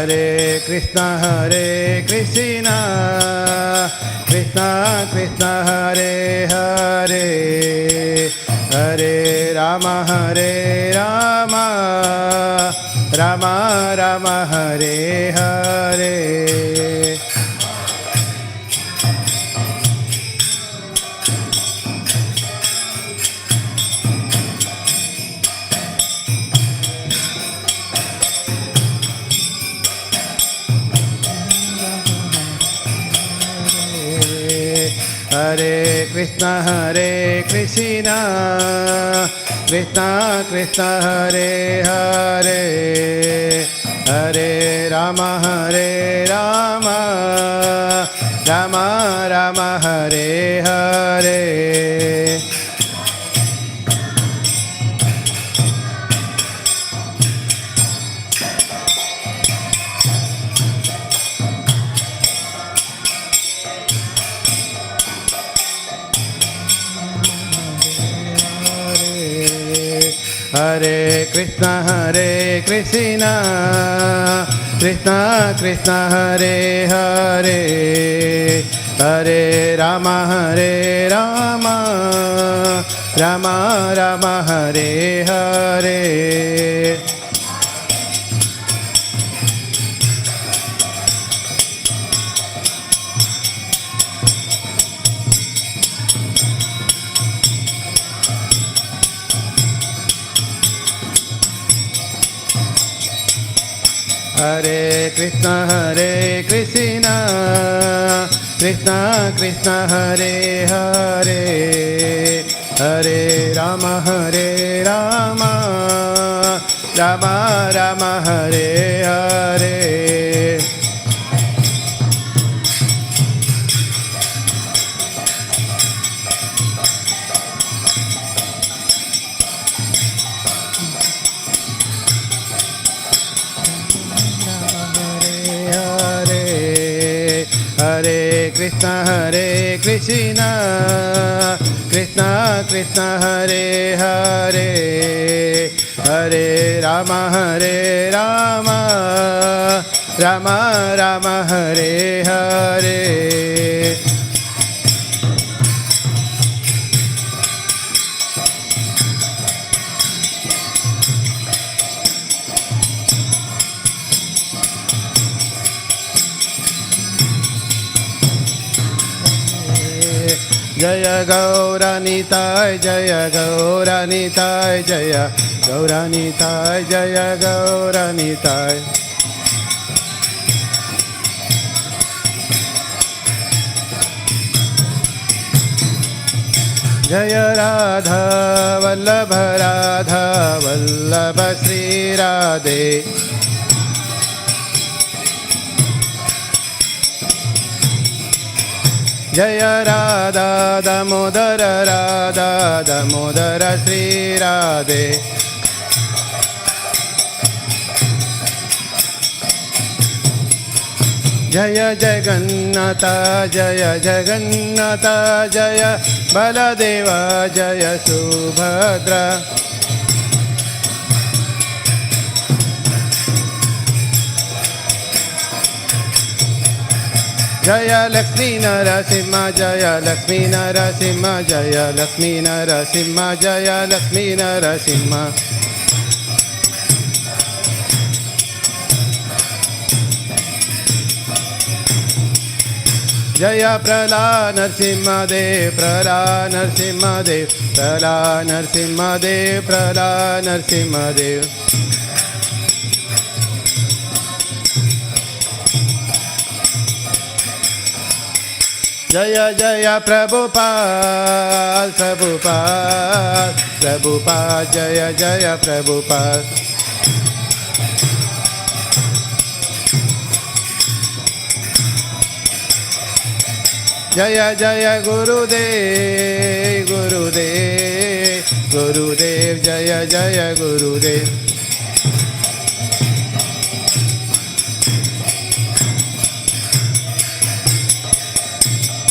Hare Krishna Krishna Krishna Hare Hare Hare Rama Rama Rama Hare Hare. Hare Krishna Krishna Krishna Hare Hare Hare Rama Rama Rama Hare Hare. Hare Krishna Krishna Krishna Hare Hare Hare Rama Rama Rama Hare Hare. Hare Krishna Krishna Hare Hare Hare Rama Rama Hare Hare. Hare Krishna Krishna Hare Hare Hare Rama Rama Hare Hare. Jaya Gauranitai Jaya Gauranitai Jaya Gauranitai Jaya Gauranitai. Jaya Radha Vallabha Radha Vallabha Sri Radhe. Jaya Radha Damodara Sri Radhe. Jaya Jagannatha Jaya Baladeva Jaya Subhadra. Jaya Lakshmi Narasimha Jaya Lakshmi Narasimha Jaya Lakshmi Narasimha Jaya Lakshmi Narasimha. Jaya Prala Narsimha Dev Prala Narsimha Dev Prala Narsimha Dev Prala Narsimha Dev. Jaya Jaya Prabhupada Jaya Jaya Prabhupada. Jaya Jaya Gurudev Jaya Jaya Gurudev.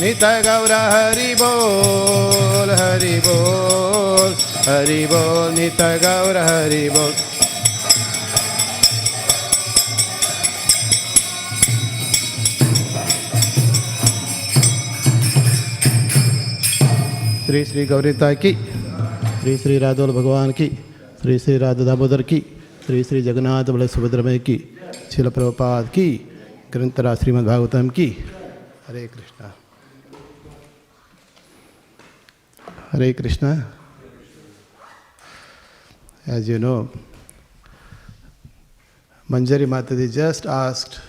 Nitya Gaura Hari Bol Hari Bol Hari Bol Nitya Gaura Hari Bol. Shri Shri गौरीता की, श्री श्री राधोल भगवान की, श्री श्री राधा दामोदर की, श्री श्री जगन्नाथ बल सुभद्रमय की, शिल प्रभुपाद की, ग्रंथरा श्रीमद् भागवतम की। हरे कृष्णा हरे Krishna. As you know, Manjari Mataji just asked,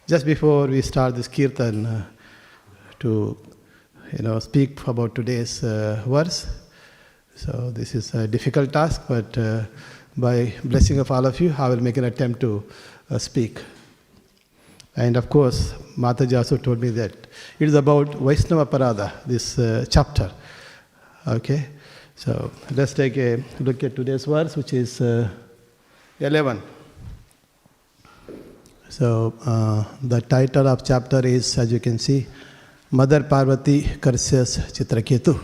just before we start this kirtan, to speak about today's verse. So this is a difficult task, but by blessing of all of you, I will make an attempt to speak. And of course, Mataji also told me that it is about Vaishnava Parada, this chapter. Okay, so let's take a look at today's verse, which is 11. So the title of chapter is, as you can see, Mother Parvati curses Chitraketu.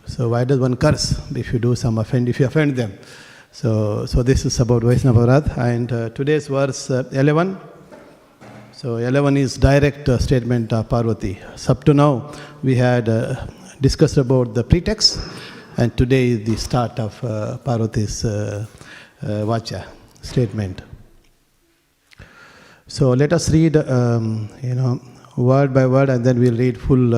So why does one curse if you offend them? So this is about Vaishnava Parada, and today's verse 11. So 11 is direct statement of Parvati. So up to now we had discussed about the pretext, and today is the start of Parvati's vacha statement. So let us read, word by word, and then we'll read full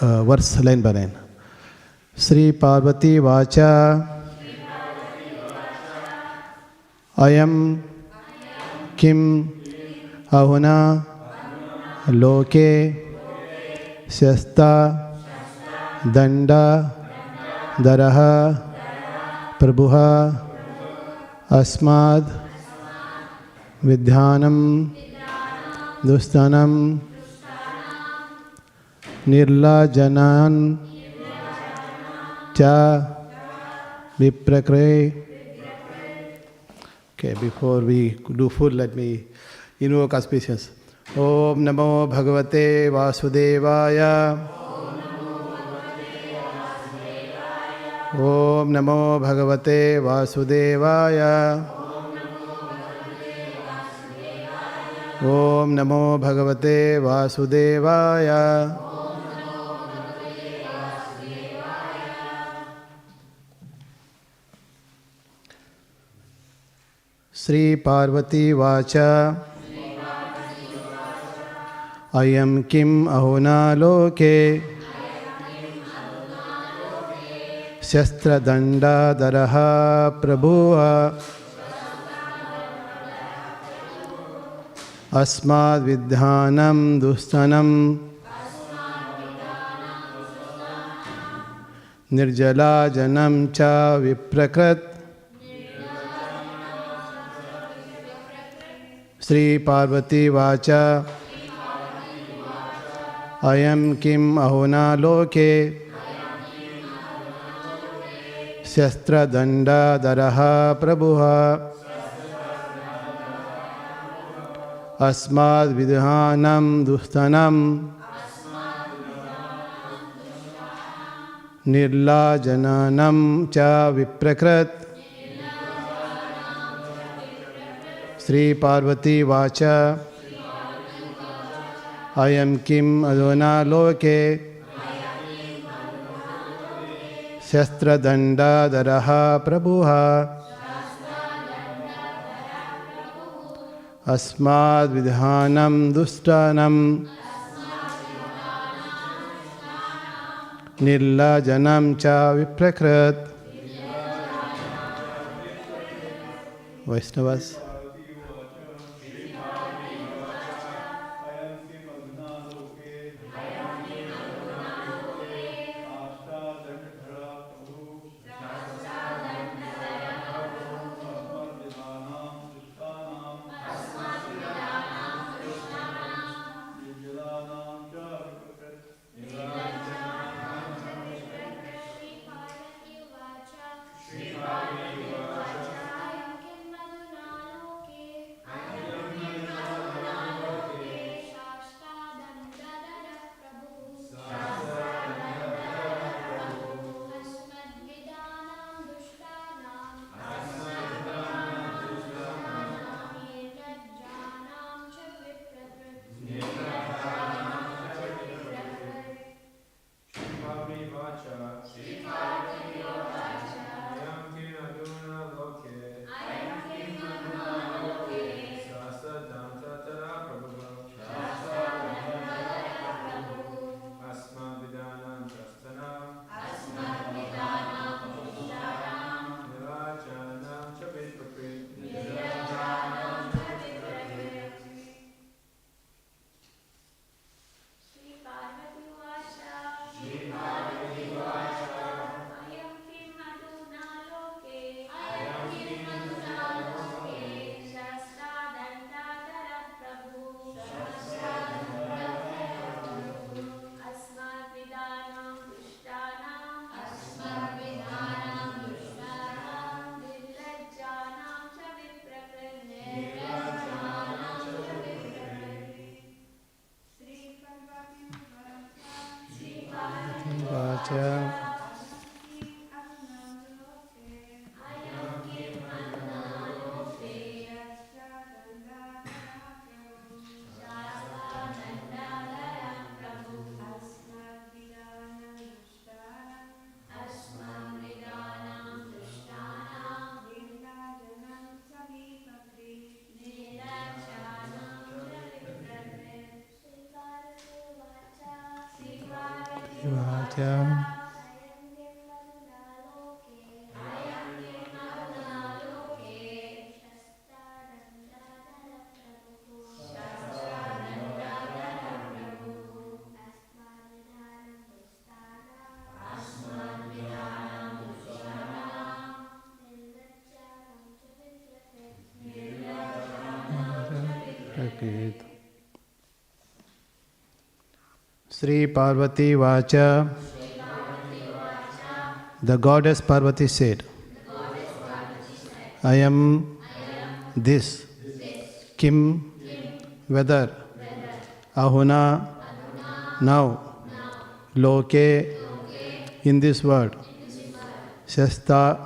verse line by line. Sri Parvati vacha ayam kim ahuna loke shasta danda daraha prabhuha asmad vidyanam dustanam nirlajanan cha viprakre. Okay, before we do full, let me invoke auspicious. Om Namo Bhagavate Vasudevaya. Om Namo Bhagavate Vasudevaya. Om Namo Bhagavate Vasudevaya. Sri Parvati vacha ayam kim ahuna loke shastra danda daraha prabhuha asmad vidhanam dustanam nirjala janam cha viprakrat. Sri Parvati vacha ayam kim ahuna loke shastra danda daraha prabhuha asmad vidhanam dustanam nirlajananam cha viprakrat. Sri Parvati vacha ayam kim adona loke shastra danda daraha prabhuha asmad vidhanam dustanam nirlajanam cha viprakrat. Vaishnavas. Sri Parvati Vacha. The goddess Parvati said, I am this. Kim, whether. Ahuna, now. Loke, in this world. Shasta,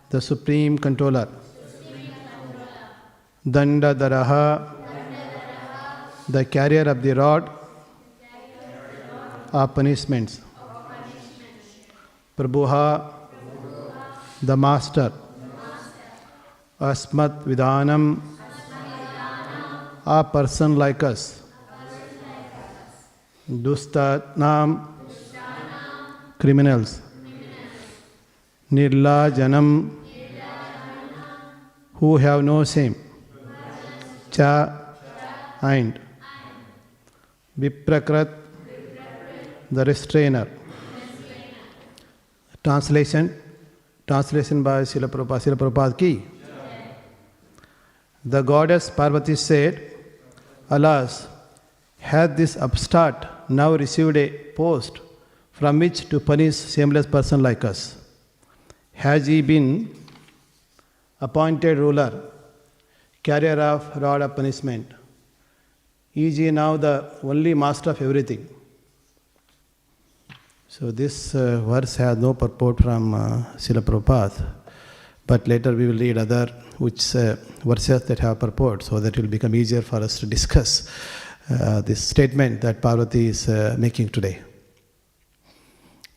the supreme controller. Dandadaraha, the carrier of the rod of punishments. Prabhuha, the master. Asmat Vidhanam, a person like us. Dustatnam, criminals. Nirlajanam, who have no shame. Cha, and. Viprakrat, the restrainer. Translation by Srila Prabhupada ki. The goddess Parvati said, alas, hath this upstart now received a post from which to punish shameless person like us? Has he been appointed ruler, carrier of rod of punishment? Is he now the only master of everything? So this verse has no purport from Srila Prabhupada, but later we will read other verses that have purport, so that it will become easier for us to discuss this statement that Parvati is making today.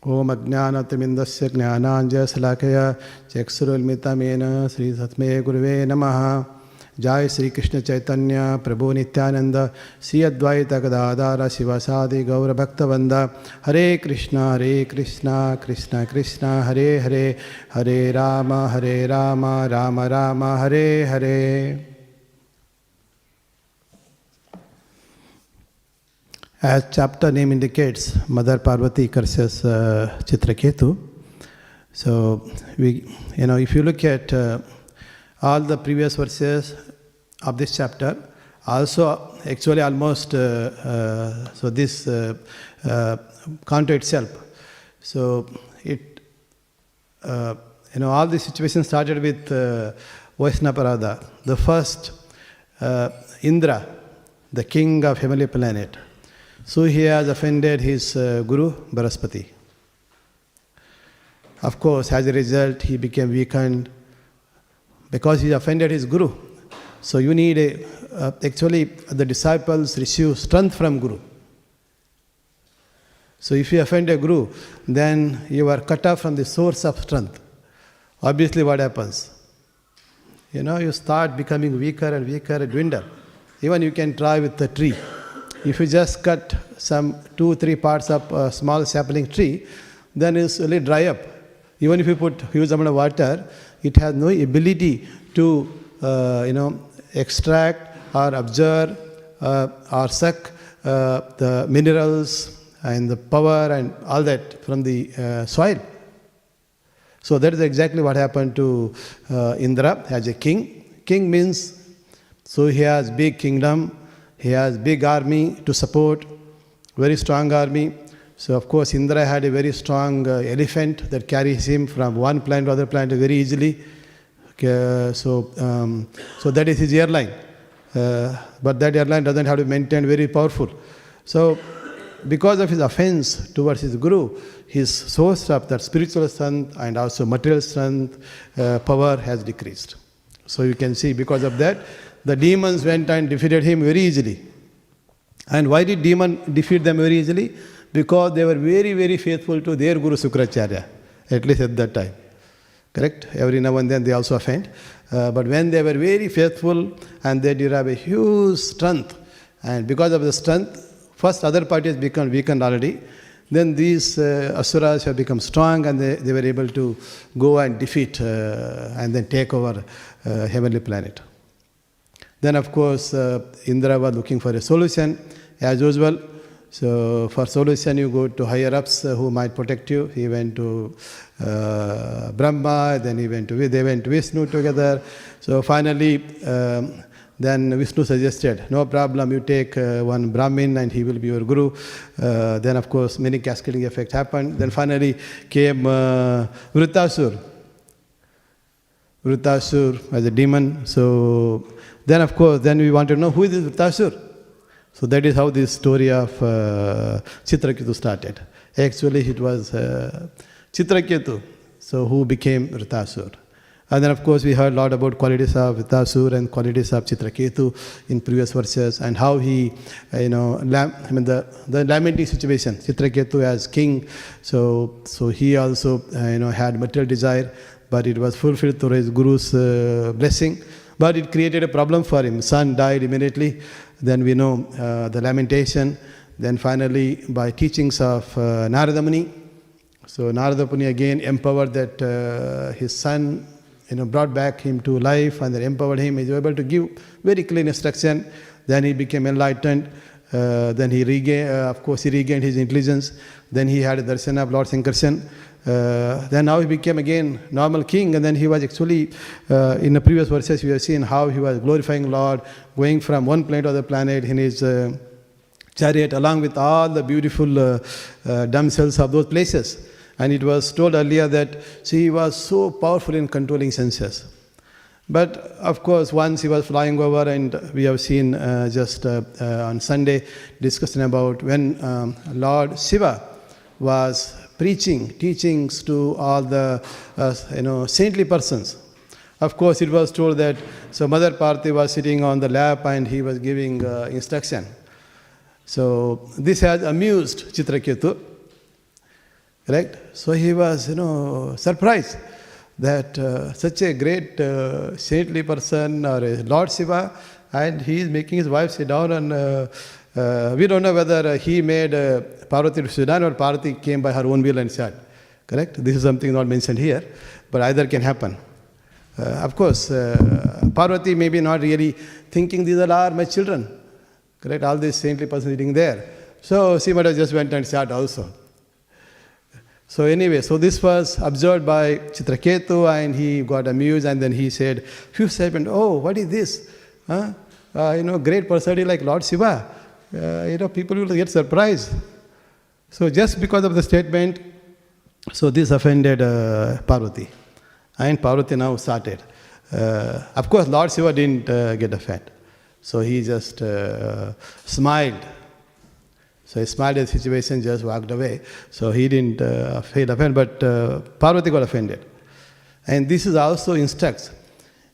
Om Ajnanatimindasya Jnananja Salakaya Chaksurulmitamena Sri Satme Guruve Namaha. Jai Sri Krishna Chaitanya Prabhu Nityananda Sri Advaita Gadadara Sivasadi Gaura Bhaktivanda. Hare Krishna Krishna Krishna Hare Hare Hare Rama Rama Rama Hare Hare. As chapter name indicates, Mother Parvati curses Chitraketu. So if you look at all the previous verses of this chapter, also actually almost so this canto itself. So it all the situations started with Vaishnaparada. The first Indra, the king of heavenly planet. So he has offended his guru Baraspati. Of course, as a result, he became weakened because he offended his guru. So you need actually the disciples receive strength from guru. So if you offend a guru, then you are cut off from the source of strength. Obviously what happens? You start becoming weaker and weaker and dwindle. Even you can try with the tree. If you just cut some 2-3 parts of a small sapling tree, then it will really dry up. Even if you put huge amount of water, it has no ability to extract or absorb or suck the minerals and the power and all that from the soil. So that is exactly what happened to Indra as a king. King means, so he has big kingdom, he has big army to support, very strong army. So of course Indra had a very strong elephant that carries him from one planet to other planet very easily. So that is his airline. But that airline doesn't have to maintain very powerful. So because of his offense towards his guru, his source of that spiritual strength and also material strength, power has decreased. So you can see, because of that, the demons went and defeated him very easily. And why did demon defeat them very easily? Because they were very, very faithful to their Guru Śukracharya, at least at that time. Correct? Every now and then they also offend. But when they were very faithful and they derive a huge strength, and because of the strength, first other parties become weakened already, then these asuras have become strong and they were able to go and defeat and then take over heavenly planet. Then of course Indra was looking for a solution as usual. So for solution you go to higher ups who might protect you. He went to Brahma, then they went to Vishnu together. So finally then Vishnu suggested, no problem, you take one Brahmin and he will be your guru. Then of course many cascading effects happened. Then finally came Vritasur as a demon. So then of course, then we want to know who is this Vritasur. So that is how this story of Chitraketu started. Actually it was Chitraketu, so who became Vritasur. And then of course we heard a lot about qualities of Vritasur and qualities of Chitraketu in previous verses, and how he, the lamenting situation, Chitraketu as king, so he also had material desire, but it was fulfilled through his guru's blessing. But it created a problem for him. Son died immediately. Then we know the lamentation. Then finally by teachings of Narada Muni. So Narada Muni again empowered that his son, brought back him to life and then empowered him. He was able to give very clear instruction. Then he became enlightened. Then he regained his intelligence. Then he had a darshan of Lord Sankarshan. Then now he became again normal king, and then he was actually, in the previous verses we have seen how he was glorifying Lord, going from one planet to the planet in his chariot along with all the beautiful damsels of those places. And it was told earlier that he was so powerful in controlling senses. But of course once he was flying over, and we have seen just on Sunday discussion about when Lord Shiva was preaching teachings to all the saintly persons. Of course it was told that so Mother Parvati was sitting on the lap and he was giving instruction. So this has amused Chitraketu, correct? So he was surprised that such a great saintly person or a Lord Shiva, and he is making his wife sit down, and we don't know whether he made Parvati to sit down or Parvati came by her own will and sat. Correct? This is something not mentioned here, but either can happen. Of course, Parvati may be not really thinking these are my children. Correct? All these saintly persons sitting there. So she might have just went and sat also. So anyway, so this was observed by Chitraketu, and he got amused, and then he said, few seconds, oh, what is this? Great personality like Lord Shiva. People will get surprised. So just because of the statement, so this offended Parvati. And Parvati now started. Of course, Lord Shiva didn't get offended. So he just smiled. So he smiled at the situation, just walked away. So he didn't feel offended, but Parvati got offended. And this is also instructs.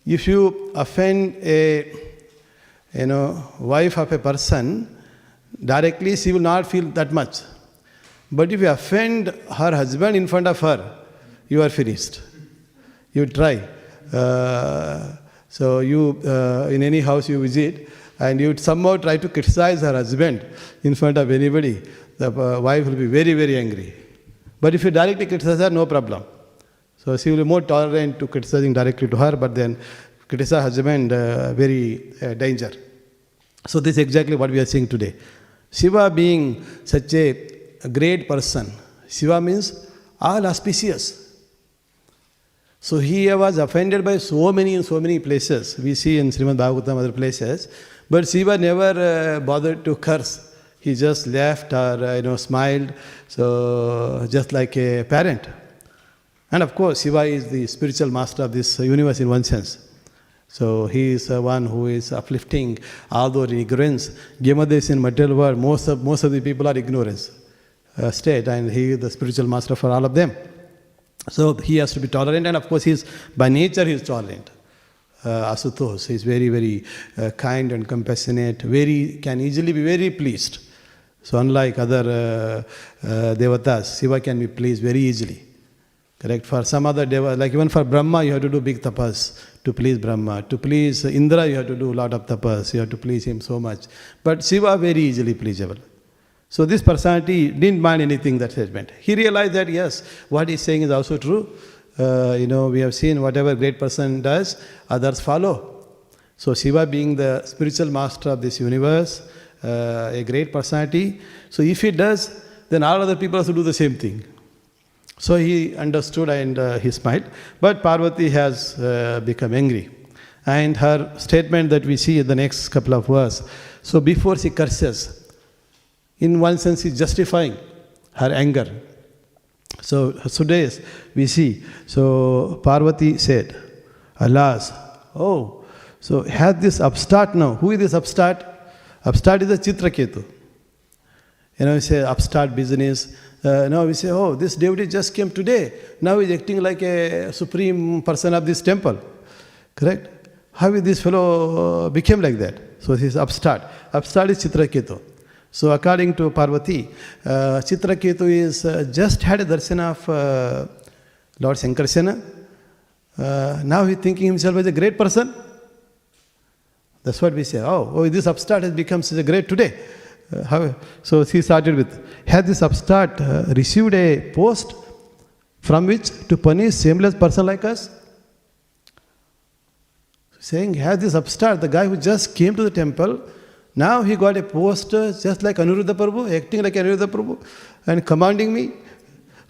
If you offend a wife of a person, directly she will not feel that much. But if you offend her husband in front of her, you are finished. You try. So you, in any house you visit, and you somehow try to criticize her husband in front of anybody, the wife will be very, very angry. But if you directly criticize her, no problem. So she will be more tolerant to criticizing directly to her, but then criticize husband, very danger. So this is exactly what we are seeing today. Shiva being such a great person, Shiva means all auspicious. So he was offended by so many places. We see in Śrīmad Bhāgavatam other places. But Shiva never bothered to curse. He just laughed or smiled, so just like a parent. And of course, Shiva is the spiritual master of this universe in one sense. So he is one who is uplifting all those ignorance. Given this in material world, most of the people are ignorance state, and he is the spiritual master for all of them. So he has to be tolerant, and of course by nature he is tolerant. Asutosh is very, very kind and compassionate, can easily be very pleased. So unlike other devatas, Shiva can be pleased very easily. Correct? For some other devas, like even for Brahma, you have to do big tapas to please Brahma. To please Indra, you have to do a lot of tapas. You have to please him so much. But Shiva very easily pleasable. So this personality didn't mind anything that statement. He realized that yes, what he's saying is also true. We have seen whatever great person does, others follow. So Shiva being the spiritual master of this universe, a great personality. So if he does, then all other people also do the same thing. So he understood and he smiled. But Parvati has become angry. And her statement that we see in the next couple of verses. So before she curses, in one sense she's justifying her anger. So today we see, so Parvati said, alas, so has this upstart now. Who is this upstart? Upstart is a Chitraketu. We say upstart business. Now we say, this devotee just came today. Now he's acting like a supreme person of this temple. Correct? How is this fellow became like that? So this is upstart. Upstart is Chitraketu. So according to Parvati, Chitraketu is just had a darshan of Lord Sankarsana. Now he's thinking himself as a great person. That's what we say. This upstart has become such a great today. So she started with, has this upstart received a post from which to punish shameless person like us? Saying, has this upstart, the guy who just came to the temple, now he got a post just like Anuruddha Prabhu, acting like Anuruddha Prabhu and commanding me.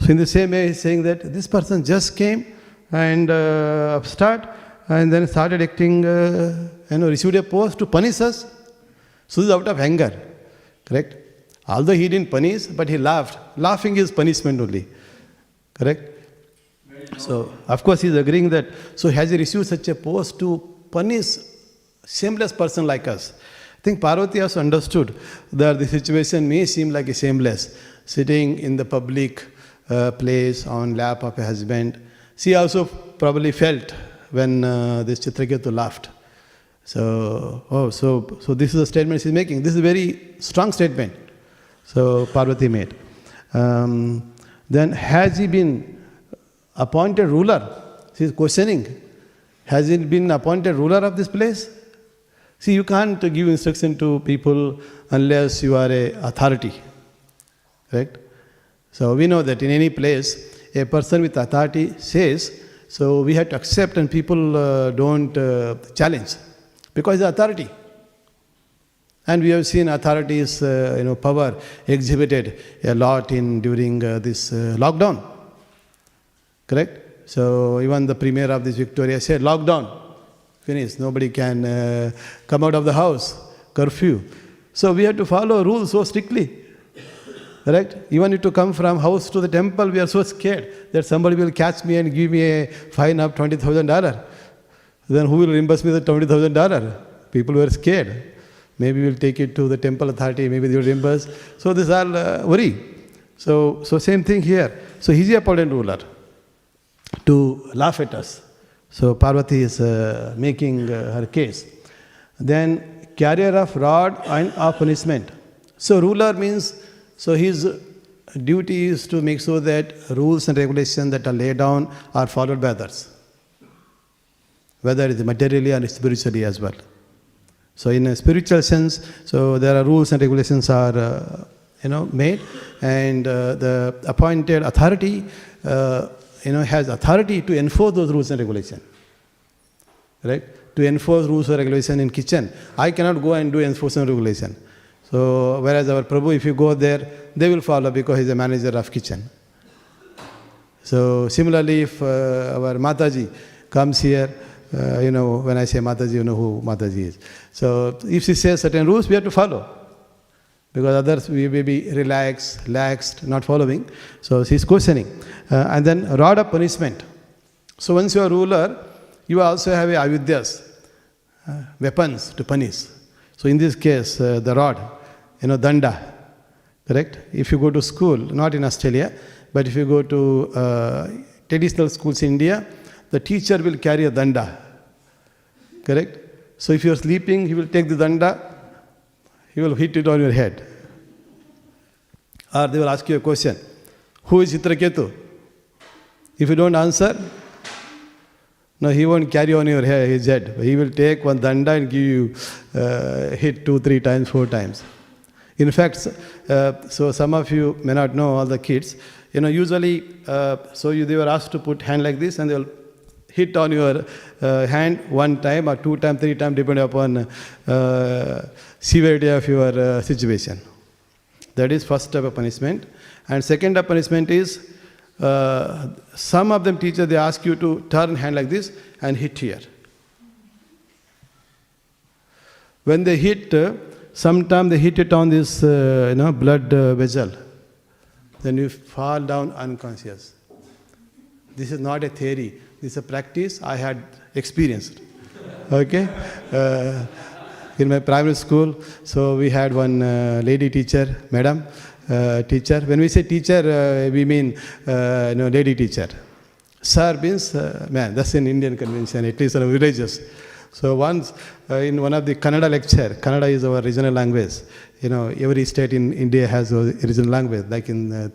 So in the same way he's saying that this person just came and upstart and then started acting, received a post to punish us. So this is out of anger. Correct? Although he didn't punish, but he laughed. Laughing is punishment only. Correct? So, of course, he is agreeing that, so has he received such a post to punish shameless person like us? I think Parvati also understood that the situation may seem like a shameless, sitting in the public place on lap of a husband. She also probably felt when this Chitraketu laughed. So this is a statement she's making. This is a very strong statement. So Parvati made. Then has he been appointed ruler? She's questioning. Has he been appointed ruler of this place? See, you can't give instruction to people unless you are a authority. Right? So we know that in any place, a person with authority says, so we have to accept and people don't challenge. Because it's authority. And we have seen authorities, power exhibited a lot during this lockdown. Correct? So even the premier of this Victoria said, lockdown, finish, nobody can come out of the house, curfew. So we have to follow rules so strictly. Correct? Even if to come from house to the temple, we are so scared that somebody will catch me and give me a fine of $20,000. Then who will reimburse me the $20,000? People were scared. Maybe we'll take it to the temple authority, maybe they will reimburse. So this is all worry. So same thing here. So he's a important ruler to laugh at us. So Parvati is making her case. Then carrier of rod and of punishment. So ruler means, so his duty is to make sure that rules and regulations that are laid down are followed by others. Whether it's materially or spiritually as well. So in a spiritual sense, so there are rules and regulations are made, and the appointed authority has authority to enforce those rules and regulations. Right? To enforce rules or regulation in kitchen, I cannot go and do enforcement regulation. So whereas our Prabhu, if you go there, they will follow because he is a manager of kitchen. So similarly, if our Mataji comes here, when I say Mataji, you know who Mataji is. So if she says certain rules, we have to follow. Because others we may be relaxed, laxed, not following. So she's questioning. And then rod of punishment. So once you are ruler, you also have a avidyas. weapons to punish. So in this case, the rod, danda, correct? If you go to school, not in Australia, but if you go to traditional schools in India, the teacher will carry a danda, correct? So if you are sleeping, he will take the danda, he will hit it on your head. Or they will ask you a question, who is Chitraketu? If you don't answer, no, he won't carry on your head, his head. He will take one danda and give you hit 2, 3 times, 4 times. In fact, so some of you may not know, all the kids, usually, they were asked to put hand like this and they will hit on your hand 1 time or 2 times, 3 times, depending upon severity of your situation. That is first type of punishment. And second type of punishment is, some of them teachers, they ask you to turn hand like this and hit here. When they hit, sometimes they hit it on this blood vessel. Then you fall down unconscious. This is not a theory. This is a practice I had experienced. Okay? In my primary school, so we had one lady teacher, madam, teacher. When we say teacher, we mean lady teacher. Sir means man. That's an Indian convention, at least religious. So once in one of the Kannada lecture, Kannada is our regional language. Every state in India has a regional language. Like in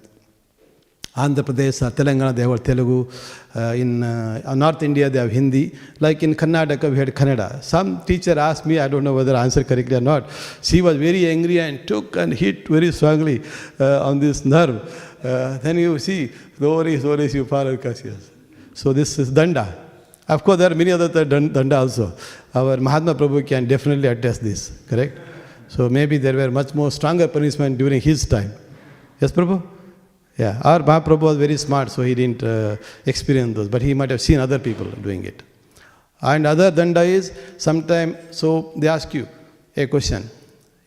Andhra Pradesh or Telangana, they have Telugu. In North India, they have Hindi. Like in Karnataka, we had Kannada. Some teacher asked me, I don't know whether I answered correctly or not. She was very angry and took and hit very strongly on this nerve. Then you see, slowly you fall unconscious. So this is danda. Of course, there are many other danda also. Our Mahatma Prabhu can definitely attest this, correct? So maybe there were much more stronger punishment during his time. Yes, Prabhu? Yeah, our Mahaprabhu was very smart, so he didn't experience those, but he might have seen other people doing it. And other danda is, sometime, so they ask you a question,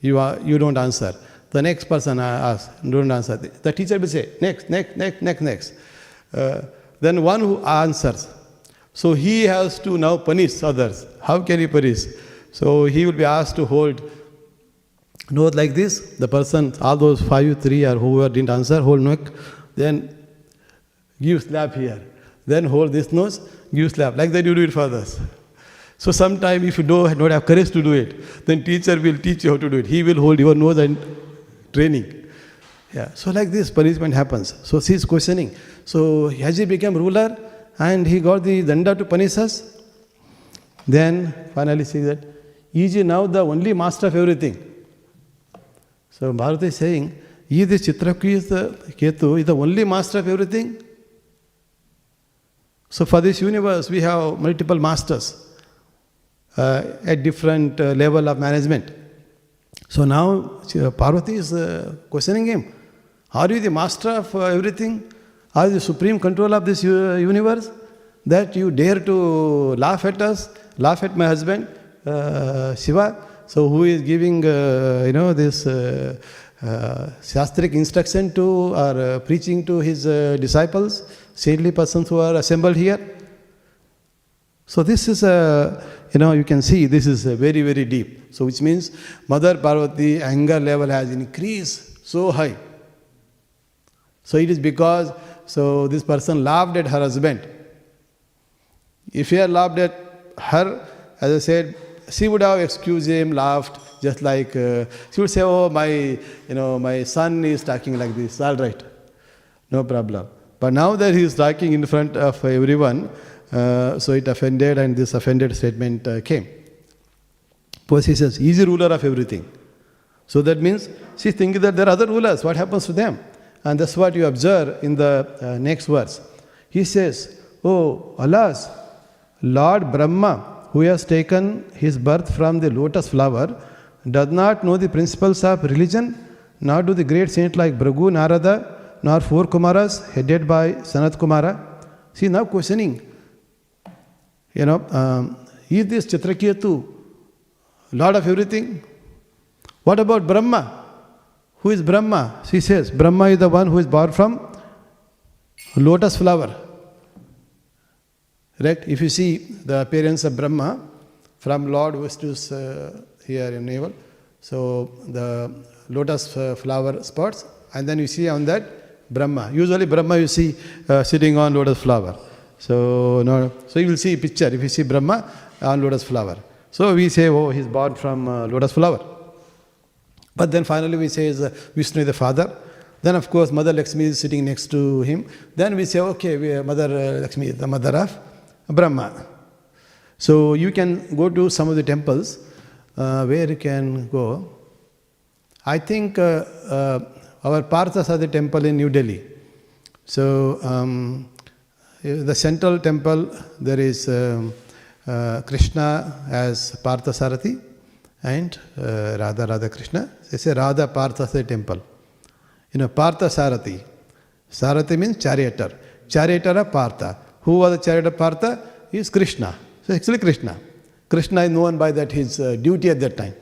you don't answer. The next person asks, don't answer. The teacher will say, next. Then one who answers, so he has to now punish others. How can he punish? So he will be asked to hold nose like this. The person, all those 5, 3 or whoever didn't answer, hold neck. Then give slap here. Then hold this nose, give slap. Like that you do it for others. So sometime if you don't have courage to do it, then teacher will teach you how to do it. He will hold your nose and training. Yeah. So like this punishment happens. So she is questioning. So as he became ruler and he got the danda to punish us, then finally she said, is he now the only master of everything? So Bharata is saying, is this Chitraketu is the only master of everything? So for this universe, we have multiple masters at different level of management. So now Parvati is questioning him, are you the master of everything? Are you the supreme control of this universe? That you dare to laugh at us, laugh at my husband, Shiva? So who is giving, this shastric instruction to or preaching to his disciples, saintly persons who are assembled here? So this is you can see this is very, very deep. So which means Mother Parvati anger level has increased so high. So it is because, this person laughed at her husband. If he had laughed at her, as I said, she would have excused him, laughed, just like she would say, oh, my son is talking like this, all right, no problem. But now that he is talking in front of everyone, so it offended and this offended statement came. Because he says, he is the ruler of everything. So that means she is thinking that there are other rulers, what happens to them? And that's what you observe in the next verse. He says, oh, alas, Lord Brahma, who has taken his birth from the lotus flower, does not know the principles of religion, nor do the great saints like Bhrigu, Narada, nor 4 Kumaras headed by Sanat Kumara. See, now questioning, is this Chitraketu Lord of everything? What about Brahma? Who is Brahma? She says, Brahma is the one who is born from lotus flower. Right? If you see the appearance of Brahma, from Lord Vishnu's here in navel. So the lotus flower spots, and then you see on that Brahma. Usually Brahma you see sitting on lotus flower. So you will see a picture if you see Brahma on lotus flower. So we say, oh, he's born from lotus flower. But then finally we say Vishnu is the father. Then of course Mother Lakshmi is sitting next to him. Then we say, okay, Mother Lakshmi is the mother of Brahma. So you can go to some of the temples where you can go. I think our Parthasarathi temple in New Delhi. So the central temple, there is Krishna as Parthasarathi and Radha Krishna. They say Radha Parthasarathi temple. Parthasarathi. Sarathi means charioteer. Charioteer of Partha. Who was the charioteer of Partha? Is Krishna. So actually Krishna. Krishna is known by that his duty at that time.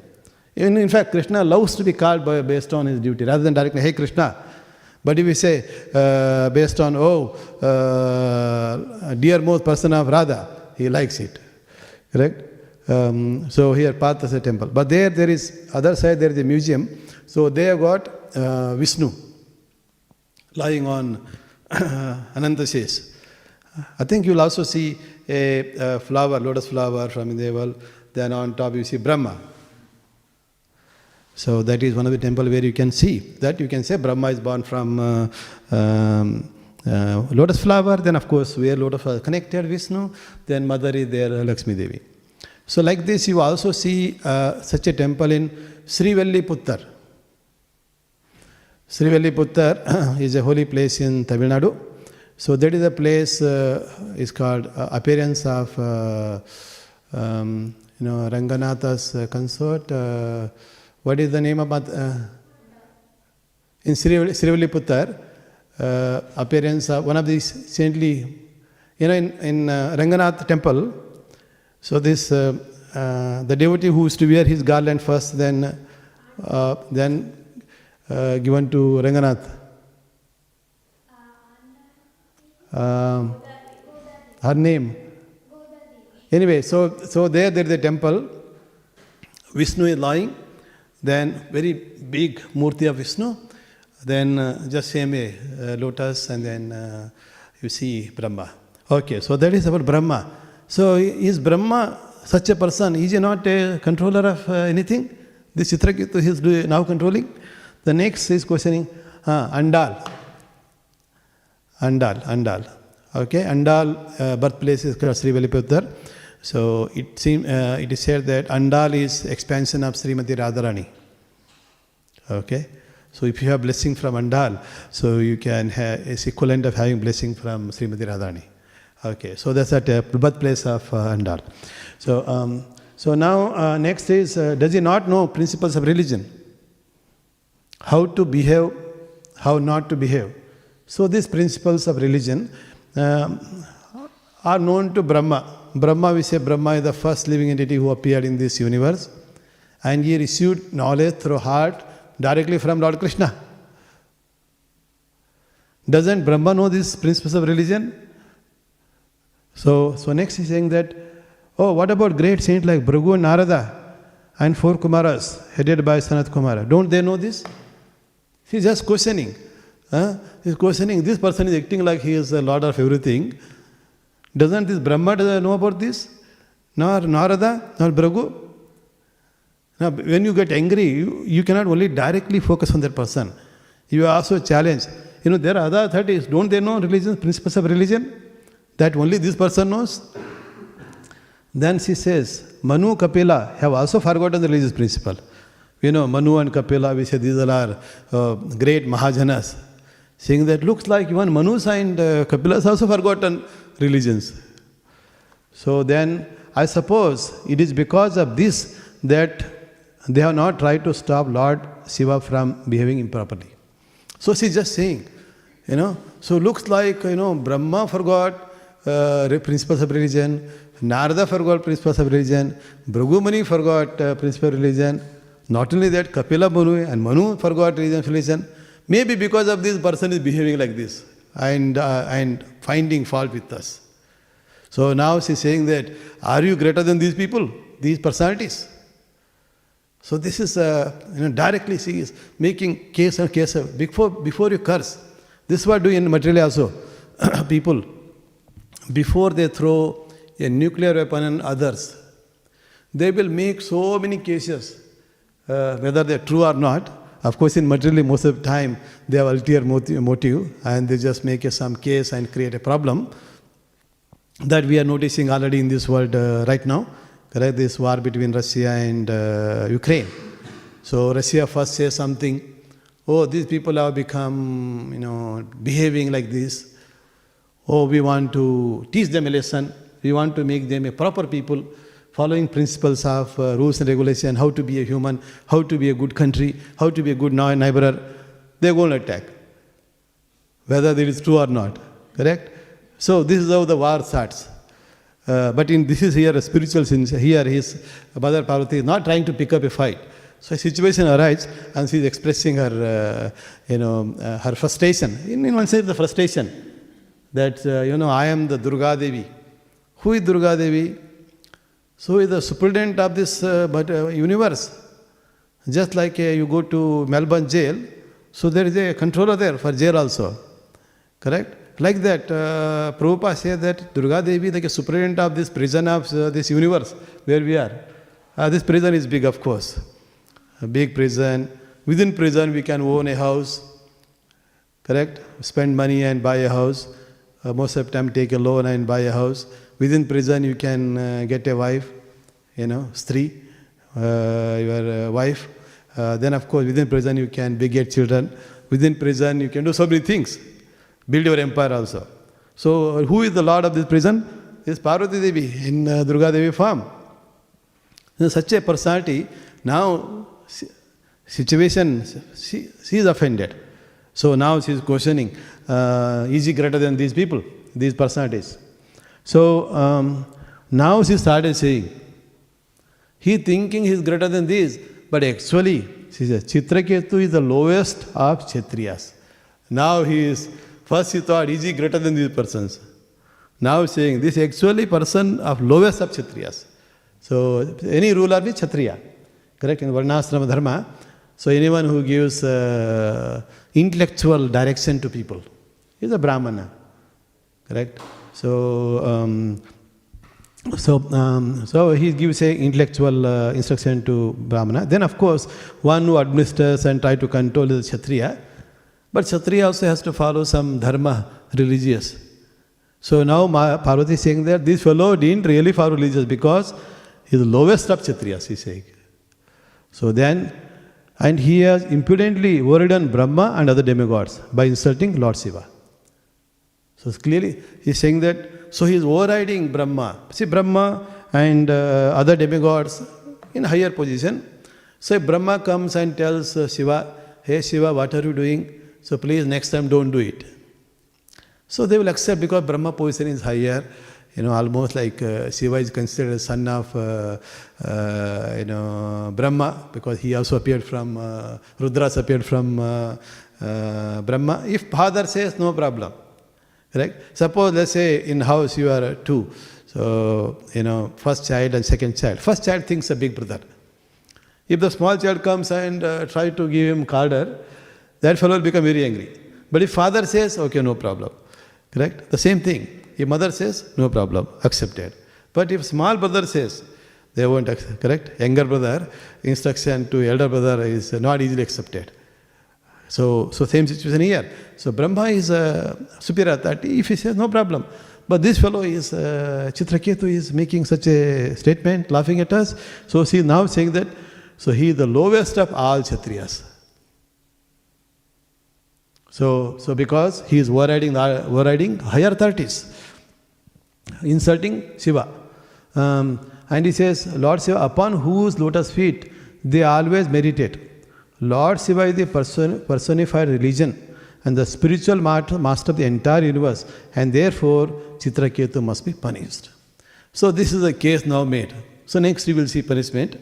In fact, Krishna loves to be called based on his duty, rather than directly, hey Krishna. But if we say based on, dear most person of Radha, he likes it. Correct? So here Parthasarathi temple. But there is, other side there is a museum. So they have got Vishnu lying on Anantashesh. I think you will also see a flower, lotus flower from Indeval. Then on top you see Brahma. So that is one of the temple where you can see that you can say Brahma is born from lotus flower. Then of course where lotus flower connected Vishnu, then mother is there, Lakshmi Devi. So like this you also see such a temple in Śrīvalliputtar. Śrīvalliputtar is a holy place in Tamil Nadu. So that is a place is called appearance of Ranganatha's consort. What is the name of in Śrīvalliputtar? Appearance of one of these saintly, in Ranganath temple. So this the devotee who used to wear his garland first, then given to Ranganath. Her name. Anyway, so there is a temple. Vishnu is lying. Then very big murti of Vishnu. Then just same way, lotus, and then you see Brahma. Okay, so that is about Brahma. So is Brahma such a person? Is he not a controller of anything? This Chitraketu he is now controlling. The next is questioning Andal. Okay, Andal birthplace is Śrīvalliputtar. So it is said that Andal is expansion of Srimati Radharani. Okay, so if you have blessing from Andal, so you can have is equivalent of having blessing from Srimati Radharani. Okay, so that's at birthplace of Andal. So now next is does he not know principles of religion? How to behave, how not to behave. So these principles of religion are known to Brahma. Brahma, we say Brahma is the first living entity who appeared in this universe, and he received knowledge through heart directly from Lord Krishna. Doesn't Brahma know these principles of religion? So next he's saying that, what about great saints like Bhrigu and Narada and 4 Kumaras headed by Sanat Kumara? Don't they know this? He's just questioning. He's questioning, this person is acting like he is the Lord of everything. Doesn't this Brahma know about this? Nor Narada, nor Bhrigu? Now, when you get angry, you cannot only directly focus on that person. You are also challenged. There are other authorities. Don't they know religion, principles of religion? That only this person knows? Then she says, Manu, Kapila have also forgotten the religious principle. Manu and Kapila, we say these are great Mahajanas. Saying that looks like even Manus and Kapilas also forgotten religions. So then I suppose it is because of this that they have not tried to stop Lord Shiva from behaving improperly. So she's just saying, so looks like, Brahma forgot principles of religion, Narada forgot principles of religion, Bhrigu Muni forgot principles of religion. Not only that, Kapila Manu and Manu forgot religion. Maybe because of this person is behaving like this and finding fault with us. So now she's saying that, are you greater than these people? these personalities. So this is, directly she is making case and case. Before you curse, this is what do in material also. People, before they throw a nuclear weapon on others, they will make so many cases, whether they're true or not. Of course, in materially, most of the time, they have ulterior motive, and they just make some case and create a problem that we are noticing already in this world right now. Correct? This war between Russia and Ukraine. So Russia first says something, oh, these people have become, behaving like this. Oh, we want to teach them a lesson. We want to make them a proper people, following principles of rules and regulation, how to be a human, how to be a good country, how to be a good neighbor. They are going to attack, whether it is true or not. Correct? So this is how the war starts. But this is here a spiritual sense. Here his Mother Parvati is not trying to pick up a fight. So a situation arises and she is expressing her, her frustration. In one sense, the frustration that, I am the Durga Devi. Who is Durga Devi? So is the superintendent of this universe. Just like you go to Melbourne jail, so there is a controller there for jail also. Correct? Like that, Prabhupada says that Durga Devi is like a superintendent of this prison of this universe where we are. This prison is big, of course. A big prison. Within prison, we can own a house. Correct? Spend money and buy a house. Most of the time, take a loan and buy a house. Within prison, you can get a wife, Stree, your wife. Then, of course, within prison, you can beget children. Within prison, you can do so many things. Build your empire also. So, who is the Lord of this prison? Is Parvati Devi in Durga Devi form. Such a personality, now, situation, she is offended. So now she is questioning, is he greater than these people, these personalities? So now she started saying, he thinking he is greater than these, but actually, she says, Chitraketu is the lowest of Kshatriyas. Now first he thought, is he greater than these persons? Now saying, this actually person of lowest of Kshatriyas. So any ruler is Kshatriya. Correct? In Varnashrama Dharma. So anyone who gives intellectual direction to people is a Brahmana. Correct? So he gives a intellectual instruction to Brahmana. Then of course, one who administers and try to control is Kshatriya. But Kshatriya also has to follow some dharma, religious. So now Parvati is saying that this fellow didn't really follow religious because he is the lowest of Kshatriyas, he is saying. So then, and he has impudently overridden Brahma and other demigods by insulting Lord Shiva. So clearly he is saying that, so he is overriding Brahma. See, Brahma and other demigods in higher position. So if Brahma comes and tells Shiva, hey Shiva, what are you doing? So please next time don't do it. So they will accept because Brahma position is higher. Almost like Shiva is considered a son of Brahma because he also appeared from, Rudras appeared from Brahma. If father says, no problem. Correct? Suppose, let's say, in house you are two. So, first child and second child. First child thinks a big brother. If the small child comes and try to give him carder, that fellow will become very angry. But if father says, okay, no problem. Correct? The same thing. If mother says, no problem, accepted. But if small brother says, they won't accept, correct? Younger brother, instruction to elder brother is not easily accepted. So same situation here. So Brahma is superior authority. If he says, no problem. But this fellow is, Chitraketu is making such a statement, laughing at us. So she is now saying that, so he is the lowest of all Kshatriyas. So because he is overriding higher authorities, insulting Shiva. And he says, Lord Shiva, upon whose lotus feet they always meditate. Lord Shiva is the personified religion and the spiritual master of the entire universe, and therefore Chitraketu must be punished. So this is a case now made. So next we will see punishment.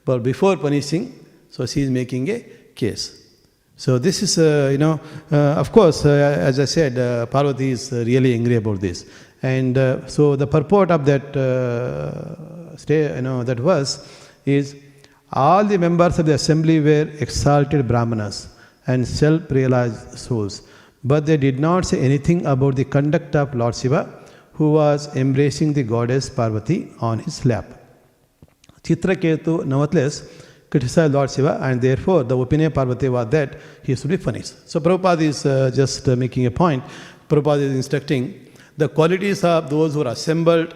But before punishing, so she is making a case. So this is, of course, as I said, Parvati is really angry about this. And so the purport of that that verse is, all the members of the assembly were exalted Brahmanas and self-realized souls, but they did not say anything about the conduct of Lord Shiva, who was embracing the goddess Parvati on his lap. Chitraketu nevertheless criticized Lord Shiva, and therefore the opinion of Parvati was that he should be punished. So Prabhupada is just making a point. Prabhupada is instructing the qualities of those who are assembled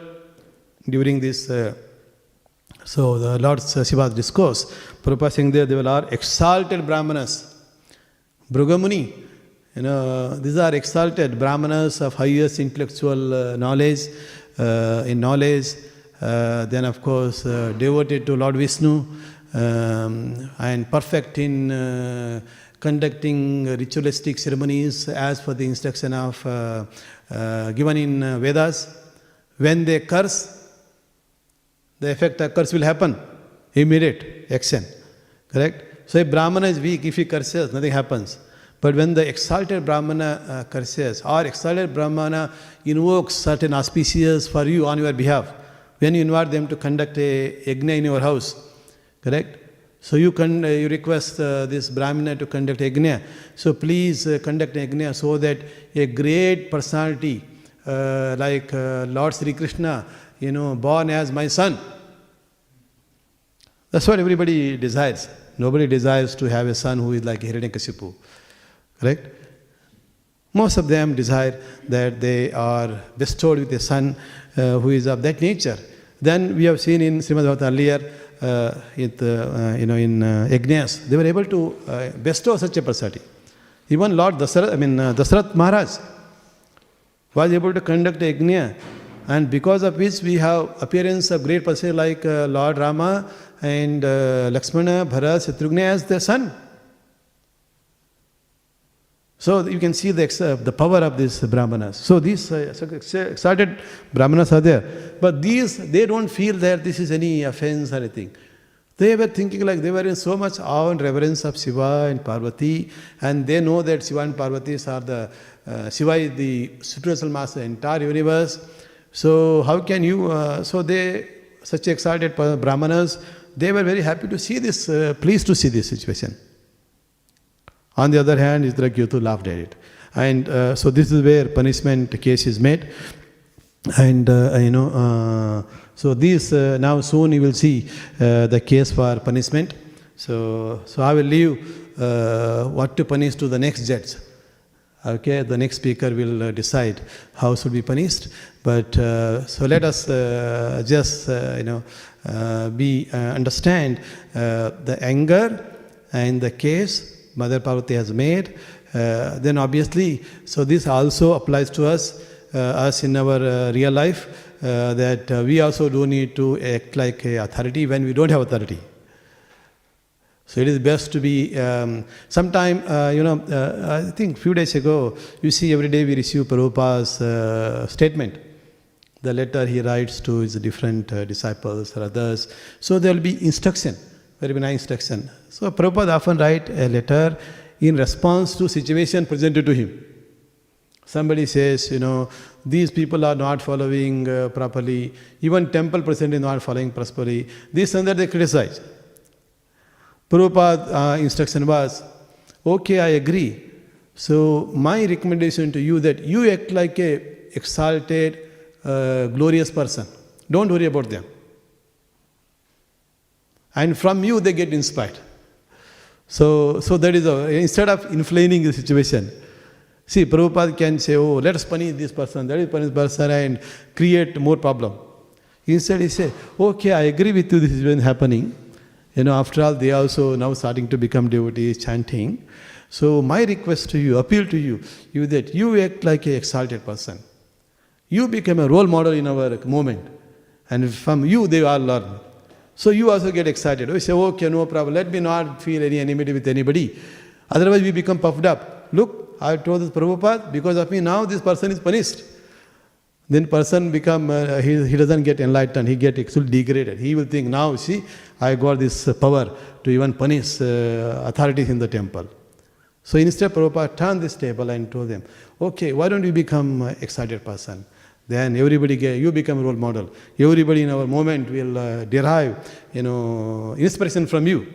during this. So the Lord Shiva's discourse, Prabhupada saying there, they will are exalted Brahmanas. Bhrugamuni, these are exalted Brahmanas of highest intellectual knowledge, then of course devoted to Lord Vishnu, and perfect in conducting ritualistic ceremonies as per the instruction of given in Vedas. When they curse, the effect of curse will happen, immediate action. Correct? So if Brahmana is weak, if he curses, nothing happens. But when the exalted Brahmana curses, or exalted Brahmana invokes certain auspicious for you on your behalf, when you invite them to conduct a yajna in your house, correct? So you request this Brahmana to conduct a yajna. So please conduct a yajna so that a great personality like Lord Sri Krishna, born as my son. That's what everybody desires. Nobody desires to have a son who is like Hiranyakashipu. Correct? Most of them desire that they are bestowed with a son who is of that nature. Then we have seen in Śrīmad Bhāgavatam earlier, in Yajnas, they were able to bestow such a personality. Even Lord Dasarat Maharaj was able to conduct a yajna, and because of which we have appearance of great personality like Lord Rama and Lakshmana, Bharat, Shatrugna as their son. So you can see the power of these Brahmanas. So these exalted Brahmanas are there. But they don't feel that this is any offense or anything. They were thinking like they were in so much awe and reverence of Shiva and Parvati, and they know that Shiva and Parvati are Shiva is the spiritual master of the entire universe. So how can you, such exalted Brahmanas, they were very happy to see this, pleased to see this situation. On the other hand, Chitraketu laughed at it. And so this is where punishment case is made. And so this now soon you will see the case for punishment. So I will leave what to punish to the next judge. Okay, the next speaker will decide how should be punished. But so let us just understand the anger and the case Mother Parvati has made. Then obviously, so this also applies to us in our real life, that we also do need to act like a authority when we don't have authority. So it is best to be, sometime, I think a few days ago, you see every day we receive Prabhupada's statement. The letter he writes to his different disciples or others. So there will be instruction, very nice instruction. So Prabhupada often write a letter in response to situation presented to him. Somebody says, these people are not following properly. Even temple president is not following properly. This and that they criticize. Prabhupada's instruction was, okay, I agree. So my recommendation to you that you act like a exalted, glorious person. Don't worry about them. And from you they get inspired. So that is, instead of inflaming the situation, see, Prabhupada can say, oh, let us punish this person, that is punish this person, and create more problem. Instead he say, okay, I agree with you, this is happening. After all, they also now starting to become devotees, chanting. So my request to you, appeal to you that you act like an exalted person. You become a role model in our movement. And from you, they all learn. So you also get excited. We say, okay, no problem. Let me not feel any enmity with anybody. Otherwise, we become puffed up. Look, I told this Prabhupada, because of me, now this person is punished. Then person become, he doesn't get enlightened. He get actually degraded. He will think, now see, I got this power to even punish authorities in the temple. So instead, Prabhupada turned this table and told them, okay, why don't you become an excited person? then you become a role model. Everybody in our movement will derive, inspiration from you.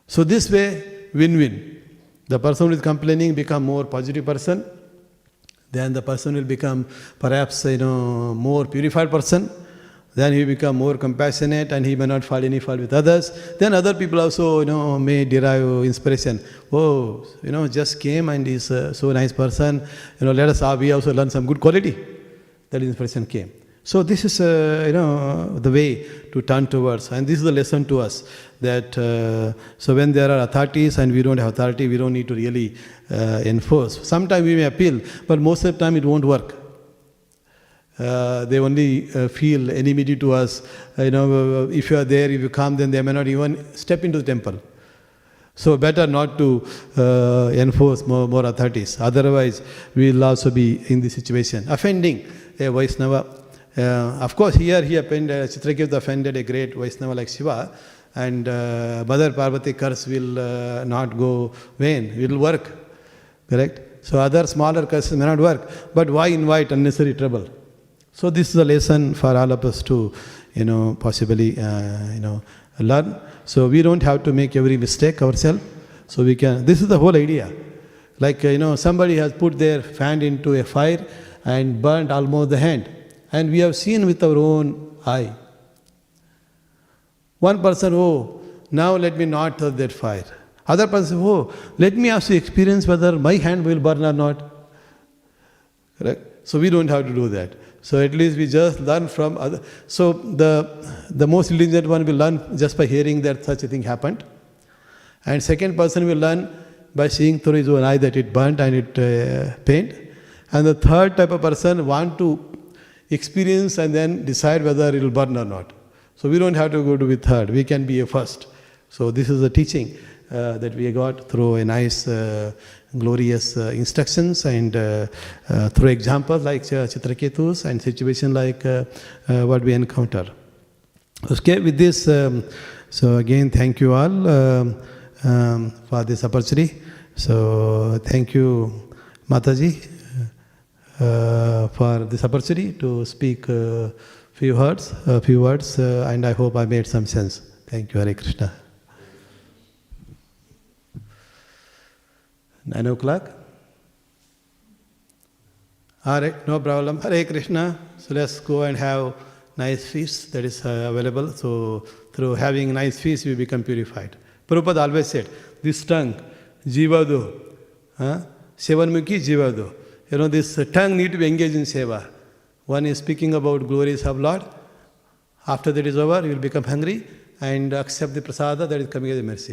So this way, win-win. The person who is complaining become more positive person. Then the person will become perhaps, more purified person. Then he become more compassionate and he may not fall any fault with others. Then other people also, may derive inspiration. Oh, just came and is so nice person. Let us we also learn some good quality. That inspiration came. So this is, the way to turn towards. And this is the lesson to us that, so when there are authorities and we don't have authority, we don't need to really enforce. Sometimes we may appeal, but most of the time it won't work. They only feel enmity to us. If you are there, if you come, then they may not even step into the temple. So better not to enforce more authorities. Otherwise, we will also be in this situation. Offending a Vaishnava. Of course, here Chitraketu offended a great Vaishnava like Shiva, and Mother Parvati curse will not go vain. It will work. Correct? So other smaller curses may not work. But why invite unnecessary trouble? So this is a lesson for all of us to, possibly, learn. So we don't have to make every mistake ourselves. So we can, this is the whole idea. Like, somebody has put their hand into a fire and burnt almost the hand. And we have seen with our own eye. One person, now let me not touch that fire. Other person, let me also experience whether my hand will burn or not. Correct? So we don't have to do that. So at least we just learn from other. So the most intelligent one will learn just by hearing that such a thing happened. And second person will learn by seeing through his own eye that it burnt and it pained. And the third type of person want to experience and then decide whether it will burn or not. So we don't have to go to be third. We can be a first. So this is the teaching that we got through a nice, glorious instructions and through examples like Chitraketus and situation like what we encounter. Okay, with this, so again, thank you all for this opportunity. So thank you, Mataji, for this opportunity to speak few words, and I hope I made some sense. Thank you, Hare Krishna. 9 o'clock? All right, no problem. Hare Krishna. So let's go and have nice feast that is available. So through having nice feast, we become purified. Prabhupada always said, this tongue, jivado, sevanmukhi jivado. This tongue need to be engaged in seva. One is speaking about glories of Lord. After that is over, you will become hungry and accept the prasada that is coming as a mercy.